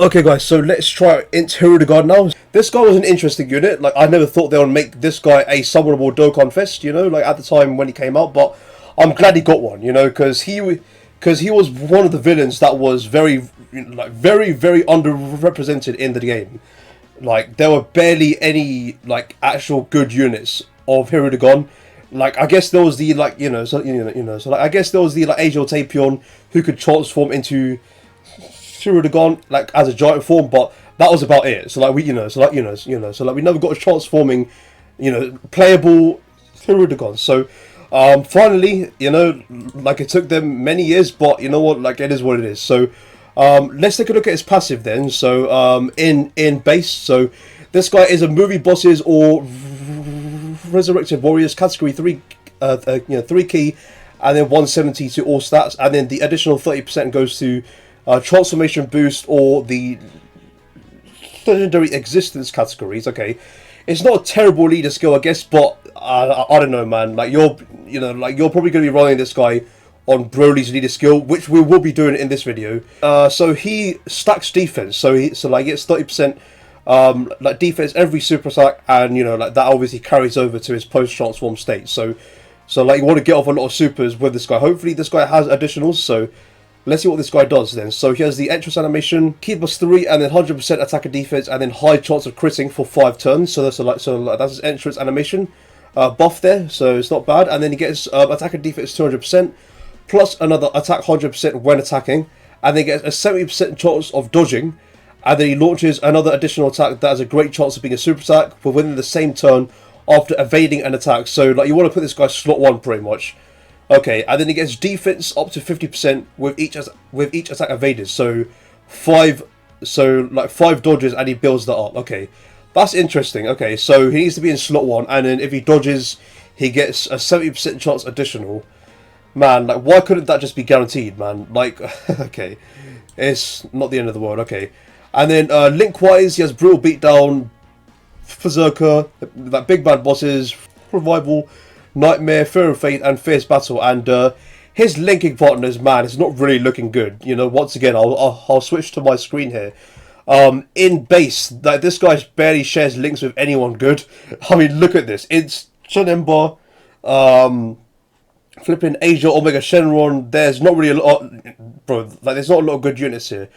Okay guys, so let's try into Hirudegarn now. This guy was an interesting unit. Like, I never thought they would make this guy a summonable Dokkan Fest, you know, like at the time when he came out, but I'm glad he got one, you know, because he was one of the villains that was very underrepresented in the game. Like, there were barely any like actual good units of Hirudegarn. Like, I guess there was the so like I guess there was the like LL10 who could transform into Hirudegarn like as a giant form, but that was about it. So like so like we never got a transforming, playable Hirudegarn. So finally, like it took them many years, but you know what, like it is what it is. So let's take a look at his passive then. So in base, so this guy is a movie bosses or resurrected warriors category 3, 3 key, and then 170 to all stats, and then the additional 30% goes to transformation boost or the legendary existence categories. Okay, it's not a terrible leader skill, I guess, but I don't know, man. Like you're probably going to be running this guy on Broly's leader skill, which we will be doing in this video. So he stacks defense, so he gets 30% like defense every super attack, and like that obviously carries over to his post transform state. So like you want to get off a lot of supers with this guy. Hopefully this guy has additionals. So let's see what this guy does then. So he has the entrance animation, key plus 3, and then 100% attack and defense, and then high chance of critting for 5 turns. So that's his entrance animation buff there. So it's not bad. And then he gets attack and defense 200%, plus another attack 100% when attacking, and then he gets a 70% chance of dodging. And then he launches another additional attack that has a great chance of being a super attack within the same turn after evading an attack. So like you want to put this guy slot 1 pretty much. Okay, and then he gets defense up to 50% with each attack evaded. So 5 dodges, and he builds that up. Okay, that's interesting. Okay, so he needs to be in slot 1, and then if he dodges, he gets a 70% chance additional. Man, like why couldn't that just be guaranteed, man? Like, okay, it's not the end of the world. Okay, and then link-wise, he has brutal beatdown, berserker, like big bad bosses, revival, nightmare, fear of fate, and fierce battle. And his linking partners, man, it's not really looking good. Once again, I'll switch to my screen here. In base, like this guy barely shares links with anyone good. I mean, look at this. It's Shonemba, flipping Asia, Omega Shenron. There's not really a lot, bro. Like, there's not a lot of good units here.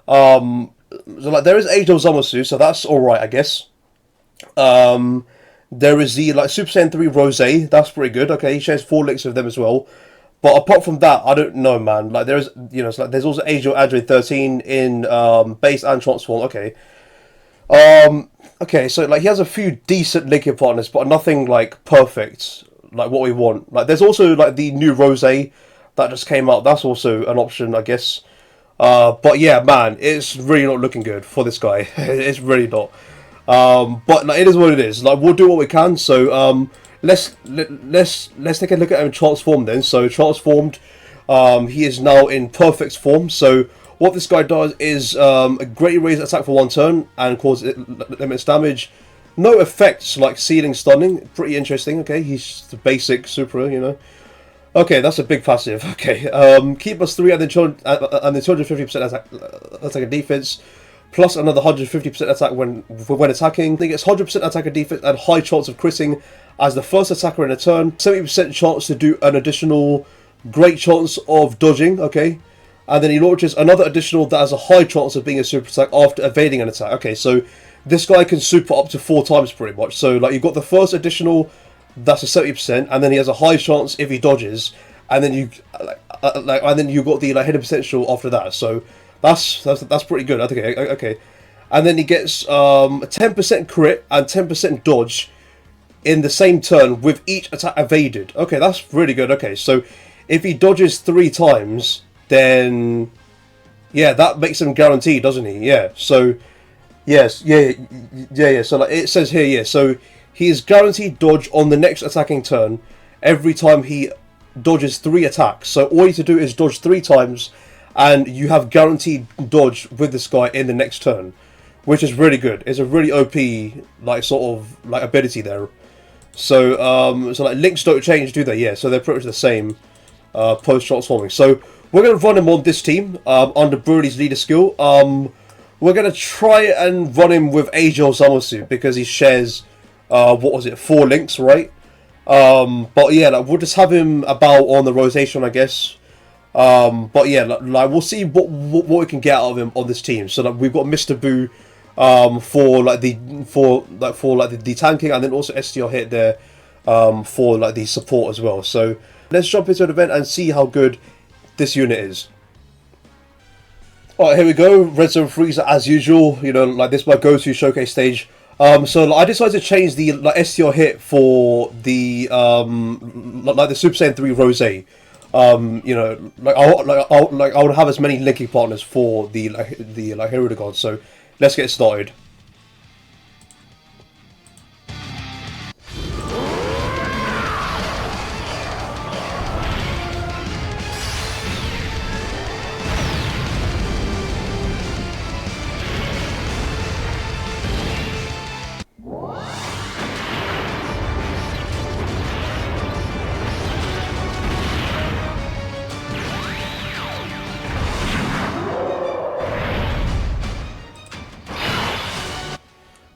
So like there is Asia Zamasu, so that's all right, I guess. There is the like Super Saiyan 3 Rose. That's pretty good. Okay, he shares 4 links with them as well. But apart from that, I don't know, man. Like there is, so like there's also Asia Android 13 in base and transform. Okay. Okay, so like he has a few decent linking partners, but nothing like perfect, like what we want. Like there's also like the new Rose that just came out. That's also an option, I guess. But yeah, man, it's really not looking good for this guy. It's really not. But like, it is what it is. Like we'll do what we can. So let's take a look at him transformed then. So transformed, he is now in perfect form. So what this guy does is a greatly raised attack for 1 turn and causes limits damage. No effects like sealing, stunning. Pretty interesting. Okay, he's the basic super, Okay, that's a big passive. Okay, key plus 3 and then 250% attack and defense, plus another 150% attack when attacking. He gets 100% attack and defense and high chance of critting as the first attacker in a turn. 70% chance to do an additional great chance of dodging. Okay, and then he launches another additional that has a high chance of being a super attack after evading an attack. Okay, so this guy can super up to 4 times pretty much. So like you've got the first additional. That's a 70%, and then he has a high chance if he dodges, and then you and then you got the like hidden potential after that. So that's pretty good. Okay, and then he gets 10% crit and 10% dodge in the same turn with each attack evaded. Okay, that's really good. Okay, so if he dodges 3 times, then yeah, that makes him guaranteed, doesn't he? Yeah. So yes, yeah. So like it says here, yeah. So he is guaranteed dodge on the next attacking turn every time he dodges 3 attacks. So all you have to do is dodge 3 times, and you have guaranteed dodge with this guy in the next turn, which is really good. It's a really OP like sort of like ability there. So so like links don't change, do they? Yeah. So they're pretty much the same post transforming. So we're going to run him on this team under Broly's leader skill. we're going to try and run him with Angel Zamasu because he shares, what was it, 4 links, right? But yeah, like, we'll just have him about on the rotation, I guess. But yeah, like we'll see what we can get out of him on this team. So like we've got Mr. Boo, for the tanking, and then also STR hit there, for like the support as well. So let's jump into an event and see how good this unit is. Alright, here we go. Red Zone Freezer as usual. You know, like this is my go-to showcase stage. So like, I decided to change the like STR hit for the like the Super Saiyan 3 Rose. You know, I would have as many linking partners for the Hirudegarn. So let's get started.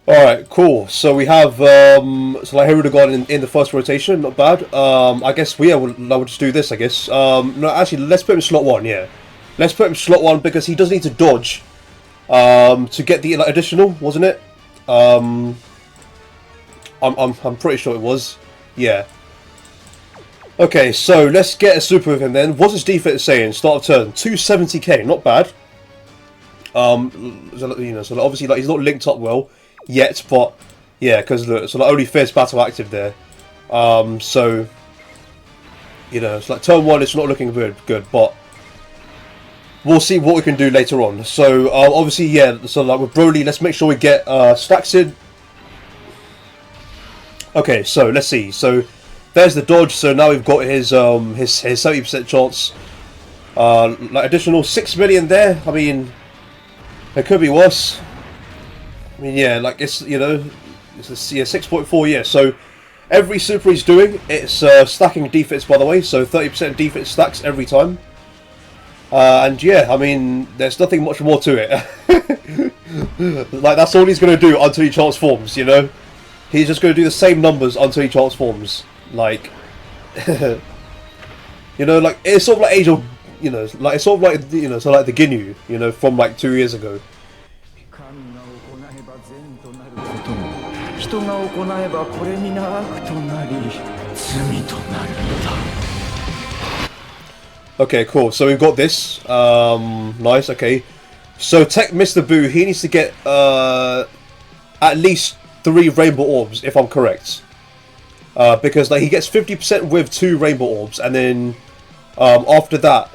Alright, cool. So we have so like Hirudegarn in the first rotation, not bad. I guess we'll just do this, I guess. No, actually, let's put him in slot 1, yeah. Let's put him in slot 1 because he does need to dodge to get the like, additional, wasn't it? I'm pretty sure it was. Yeah. Okay, so let's get a super with him then. What's his defense saying? Start of turn. 270k, not bad. So, you know, so obviously like he's not linked up well yet, but yeah, because look, so like only fierce battle active there. So you know, it's like turn 1 it's not looking good, but we'll see what we can do later on. So obviously, yeah, so like with Broly, let's make sure we get stacks in. Okay, so let's see. So there's the dodge. So now we've got his 70% chance. Like additional 6 million there. I mean, it could be worse. I mean, yeah, like it's, you know, it's a 6.4, yeah. So every super he's doing, it's stacking defense, by the way. So 30% defense stacks every time. And yeah, I mean, there's nothing much more to it. Like that's all he's gonna do until he transforms. You know, he's just gonna do the same numbers until he transforms. Like, you know, like it's sort of like Angel. You know, like it's sort of like, you know, so like the Ginyu, you know, from like 2 years ago. Okay, cool. So we've got this. Nice. Okay. So Tech Mr. Boo, he needs to get at least 3 rainbow orbs, if I'm correct. Because like he gets 50% with 2 rainbow orbs, and then after that,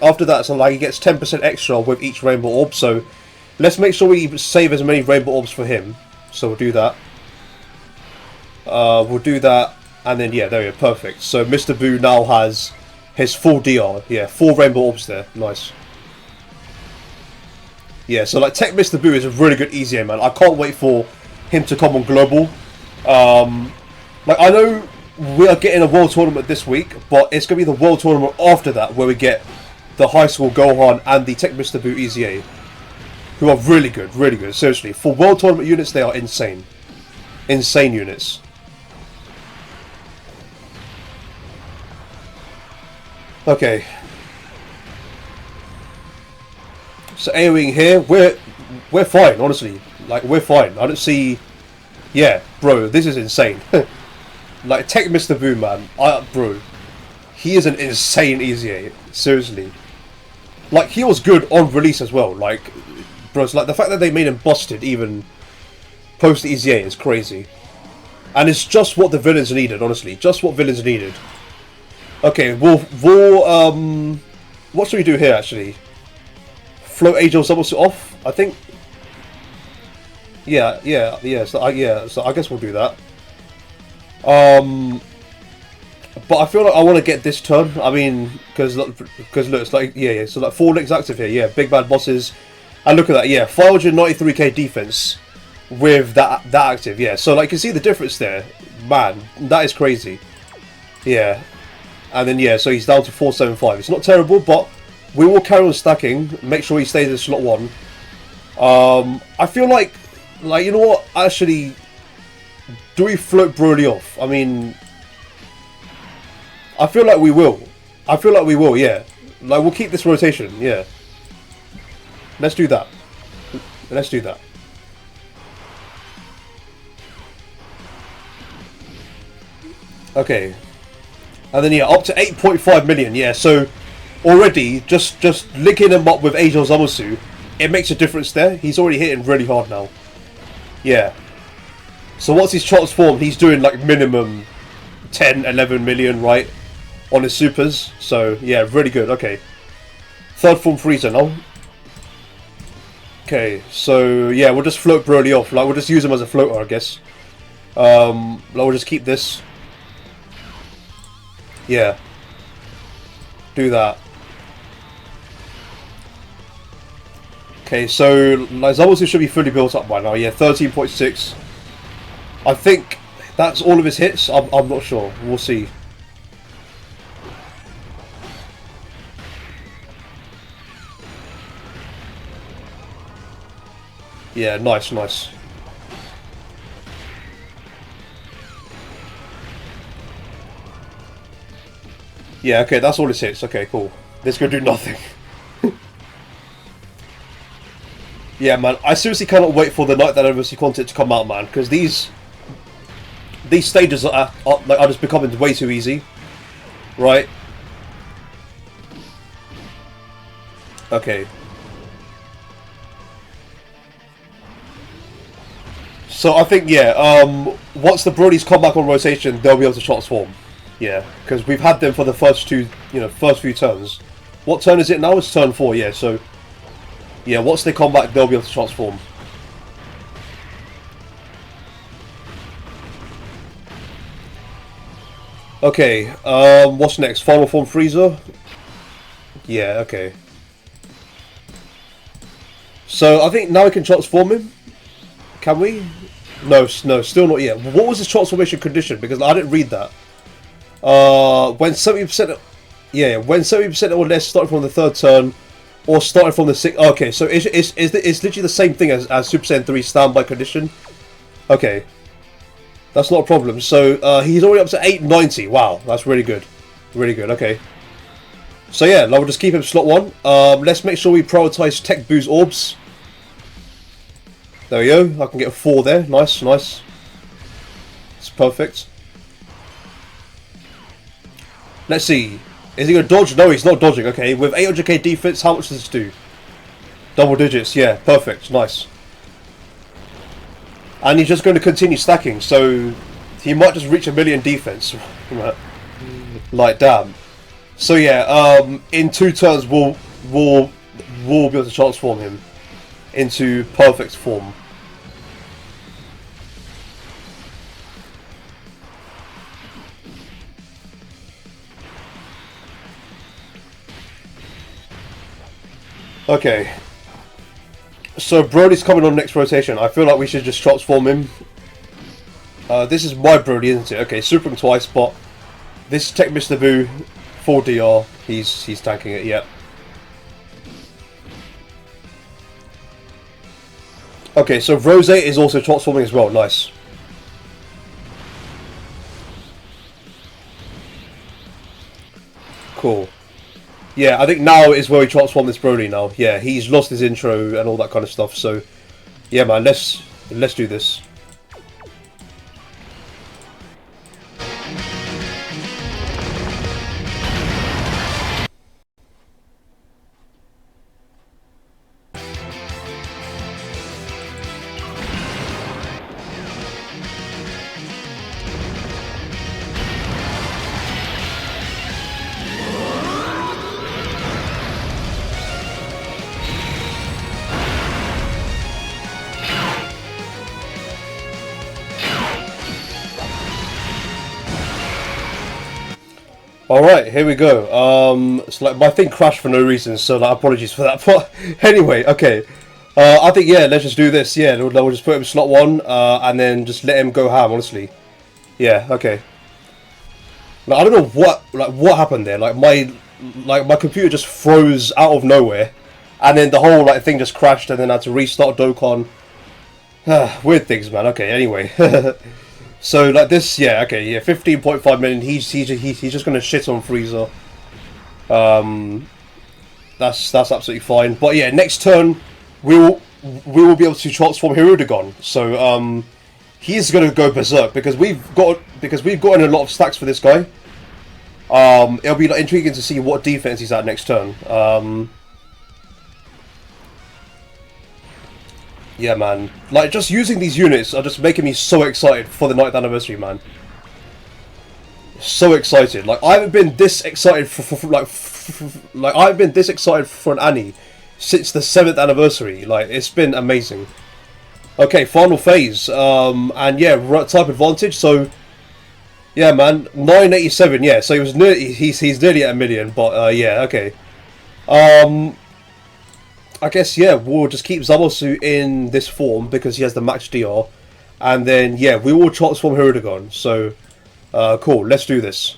after that, so like he gets 10% extra with each rainbow orb. So let's make sure we save as many rainbow orbs for him. So we'll do that. We'll do that, and then yeah, there we go, perfect. So Mr. Boo now has his full DR. Yeah, 4 rainbow orbs there. Nice. Yeah, so like Tech Mr. Boo is a really good easy aim, man. I can't wait for him to come on global. Like I know we are getting a world tournament this week, but it's gonna be the world tournament after that where we get the high school Gohan and the Tech Mr. Boo EZA, who are really good, really good. Seriously, for world tournament units, they are insane, insane units. Okay. So AoEing here, we're fine, honestly. Like we're fine. I don't see. Yeah, bro, this is insane. Like Tech Mr. Boo, man. Bro, he is an insane EZA. Seriously. Like he was good on release as well. Like, bro, it's like the fact that they made him busted even post EZA is crazy. And it's just what the villains needed, honestly. Just what villains needed. Okay, we'll what should we do here actually? Float Angel Zamasu off, I think. Yeah. So I guess we'll do that. But I feel like I want to get this turn. I mean, because look, it's like yeah. So like 4 links active here. Yeah, big bad bosses, and look at that. Yeah, 593k defense with that active. Yeah, so like you can see the difference there, man. That is crazy. Yeah. And then yeah, so he's down to 475. It's not terrible, but we will carry on stacking. Make sure he stays in slot 1. I feel like you know what? Actually, do we float Broly off? I mean, I feel like we will. I feel like we will. Yeah, like we'll keep this rotation. Yeah, let's do that. Let's do that. Okay, and then yeah, up to 8.5 million. Yeah, so already just linking him up with Angel Zamasu, it makes a difference there. He's already hitting really hard now. Yeah. So once he's transformed, he's doing like minimum 10, 11 million, right, on his supers. So yeah, really good. Okay. Third form Frieza now. Okay, so yeah, we'll just float Broly off. Like we'll just use him as a floater, I guess. Like we'll just keep this. Yeah. Do that. Okay, so like Zamasu should be fully built up by now. Yeah, 13.6. I think that's all of his hits. I'm not sure. We'll see. Yeah, nice, nice. Yeah, okay, that's all his hits. Okay, cool. This could do nothing. Yeah, man, I seriously cannot wait for the Night That Anniversary content to come out, man, because these stages are just becoming way too easy, right? Okay. So I think yeah, once the Brodies come back on rotation, they'll be able to transform. Yeah, because we've had them for the first few turns. What turn is it now? It's turn 4. Yeah, so yeah, once they come back, they'll be able to transform. Okay, what's next? Final form Frieza? Yeah, okay. So I think now we can transform him. Can we? No, still not yet. What was his transformation condition? Because I didn't read that. When 70%, yeah, when 70% or less starting from the third turn, or starting from the sixth. Okay, so it's literally the same thing as Super Saiyan 3 standby condition. Okay, that's not a problem. So he's already up to 890. Wow, that's really good, really good. Okay, so yeah, now we'll just keep him slot 1. Let's make sure we prioritize Tech Boo's orbs. There we go. I can get a 4 there. Nice, nice. It's perfect. Let's see. Is he going to dodge? No, he's not dodging. Okay, with 800k defense, how much does this do? Double digits. Yeah, perfect. Nice. And he's just going to continue stacking, so he might just reach 1 million defense. Like, damn. So yeah, in 2 turns, we'll be able to transform him into perfect form. Okay. So Broly's coming on next rotation. I feel like we should just transform him. This is my Broly, isn't it? Okay, super him twice, but this is Tech Mr. Boo, 4DR. He's tanking it, yeah. Okay, so Rose is also transforming as well. Nice. Cool. Yeah, I think now is where we transform this Broly now. Yeah, he's lost his intro and all that kind of stuff. So, yeah, man, let's do this. Alright, here we go. So like my thing crashed for no reason, so like apologies for that. But anyway, okay. I think yeah, let's just do this. Yeah, we'll just put him slot 1, and then just let him go ham. Honestly, yeah, okay. Like, I don't know what happened there. Like my computer just froze out of nowhere, and then the whole like thing just crashed, and then I had to restart Dokkan. Weird things, man. Okay, anyway. So like this, yeah, okay, yeah, 15.5 million. He's just gonna shit on Frieza. That's absolutely fine. But yeah, next turn we will be able to transform Hirudegarn. So he's gonna go berserk because we've gotten a lot of stacks for this guy. It'll be like intriguing to see what defense he's at next turn. Yeah, man. Like, just using these units are just making me so excited for the 9th anniversary, man. So excited. Like, I haven't been this excited like I've been this excited for an Annie since the 7th anniversary. Like, it's been amazing. Okay, final phase. And yeah, type advantage. So, yeah, man. 987. Yeah, so he was he's nearly at 1 million. But yeah, okay. I guess, yeah, we'll just keep Zamasu in this form because he has the max DR. And then, yeah, we will transform Hirudegarn. So, cool, let's do this.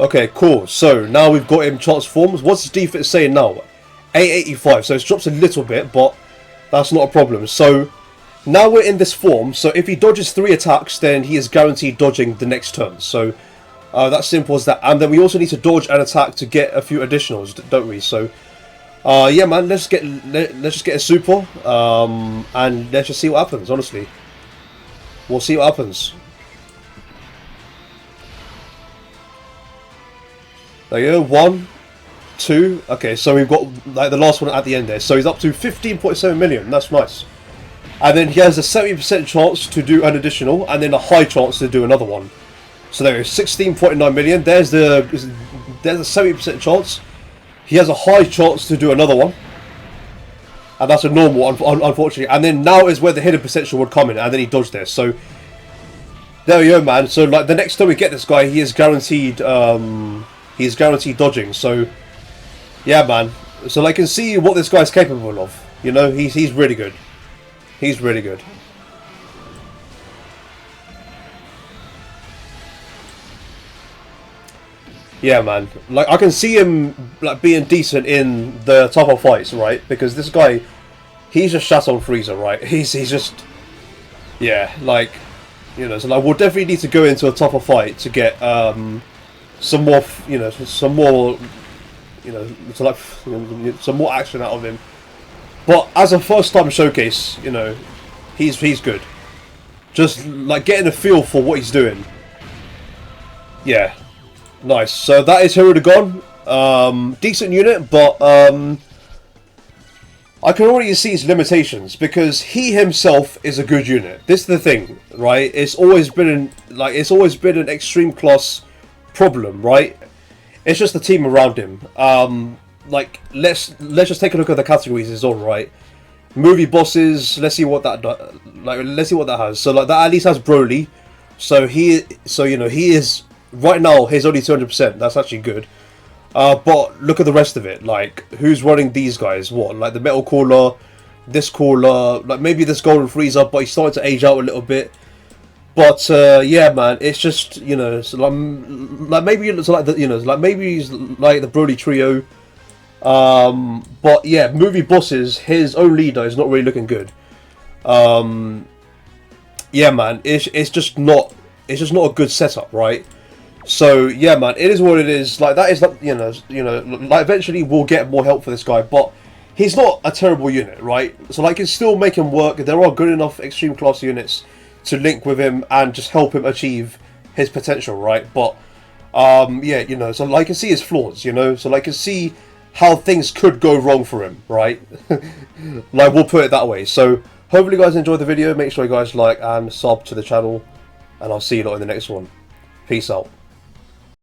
Okay, cool. So now we've got him transformed. What's his defense saying now? 885. So it's dropped a little bit, but that's not a problem. So now we're in this form. So if he dodges 3 attacks, then he is guaranteed dodging the next turn. So that's simple as that. And then we also need to dodge an attack to get a few additionals, don't we? So yeah, man. Let's just get a super, and let's just see what happens. Honestly, we'll see what happens. There you go, 1, 2. Okay, so we've got like the last one at the end there. So he's up to 15.7 million. That's nice. And then he has a 70% chance to do an additional, and then a high chance to do another one. So there is 16.9 million. There's a 70% chance. He has a high chance to do another one, and that's a normal, unfortunately. And then now is where the hidden potential would come in, and then he dodged there. So there we go, man. So like the next time we get this guy, he is guaranteed. He's guaranteed dodging, so yeah, man. So I can see what this guy's capable of. You know, he's really good. He's really good. Yeah, man. Like I can see him like being decent in the tougher fights, right? Because this guy, he's just shat on Frieza, right? He's just, yeah, like, you know. So like we'll definitely need to go into a tougher fight to get some more, you know, some more action out of him. But as a first time showcase, you know, he's good. Just like getting a feel for what he's doing. Yeah, nice. So that is Hirudegarn. Decent unit, but I can already see his limitations because he himself is a good unit. This is the thing, right? It's always been an extreme class problem, right? It's just the team around him. Like let's just take a look at the categories he's on, right? Movie bosses. Let's see what that has. So like that at least has Broly. So you know he is right now. He's only 200%. That's actually good. But look at the rest of it. Like who's running these guys? What, like the Metal Cooler, this Cooler, like maybe this Golden Frieza, but he's starting to age out a little bit. But yeah, man, it's just, you know, so like maybe it's like the, you know, like maybe he's like the Broly trio. But yeah, movie bosses, his own leader is not really looking good. Yeah, man, it's just not a good setup, right? So yeah, man, it is what it is. Like that is like you know, like eventually we'll get more help for this guy, but he's not a terrible unit, right? So like, it's still make him work. There are good enough extreme class units to link with him and just help him achieve his potential, right? But yeah, you know, so like I can see his flaws, you know, so like I can see how things could go wrong for him, right? Like we'll put it that way. So hopefully you guys enjoyed the video. Make sure you guys like and sub to the channel, and I'll see you lot in the next one. Peace out.